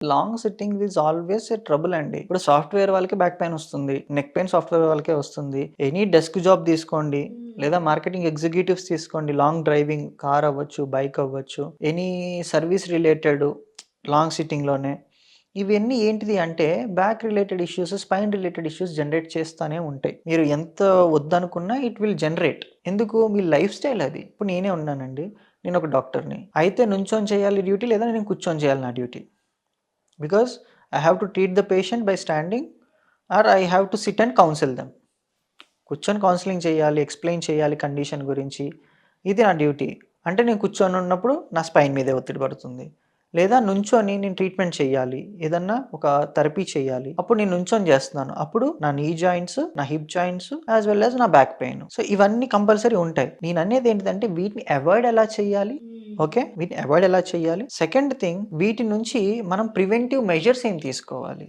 Long sitting is always a trouble అండి. ఇప్పుడు software వాళ్ళకి బ్యాక్ పెయిన్ వస్తుంది. నెక్ పెయిన్ సాఫ్ట్‌వేర్ వాళ్ళకే వస్తుంది. ఎనీ డెస్క్ జాబ్ తీసుకోండి. లేదా మార్కెటింగ్ ఎగ్జిక్యూటివ్స్ తీసుకోండి. లాంగ్ డ్రైవింగ్ కార్ అవ్వచ్చు, బైక్ అవ్వచ్చు. ఎనీ సర్వీస్ రిలేటెడ్ లాంగ్ సిట్టింగ్‌లోనే. ఇవన్నీ ఏంటిది అంటే back related issues, spine related issues generate చేస్తానే ఉంటాయి. మీరు ఎంత వద్దనుకున్నా ఇట్ విల్ జనరేట్. ఎందుకు? మీ లైఫ్ స్టైల్ అది. ఇప్పుడు నేనే ఉన్నానండి. నేను ఒక డాక్టర్‌ని. అయితే నుంచొని చేయాలి డ్యూటీ లేదా నేను కూర్చొని చేయాలి నా duty. Because I have to treat the patient by standing or I have to sit and counsel them. కూర్చొని కౌన్సిలింగ్ చేయాలి, ఎక్స్‌ప్లెయిన్ చేయాలి కండిషన్ గురించి. ఇది నా డ్యూటీ. అంటే నేను కూర్చొని ఉన్నప్పుడు నా స్పైన్ మీదే ఒత్తిడి పడుతుంది. లేదా నుంచొని నేను ట్రీట్మెంట్ చేయాలి. ఏదన్నా ఒక థెరపీ చేయాలి. అప్పుడు నేను నుంచొని చేస్తున్నాను. అప్పుడు నా నీ జాయింట్స్, నా hip joints as well as నా బ్యాక్ పెయిన్. సో, ఇవన్నీ కంపల్సరీ ఉంటాయి. నేననేది ఏంటిదంటే వీటిని అవాయిడ్ ఎలా చేయాలి? ఓకే. వీటిని అవాయిడ్ ఎలా చేయాలి? సెకండ్ థింగ్ వీటి నుంచి మనం ప్రివెంటివ్ మెజర్స్ ఏం తీసుకోవాలి?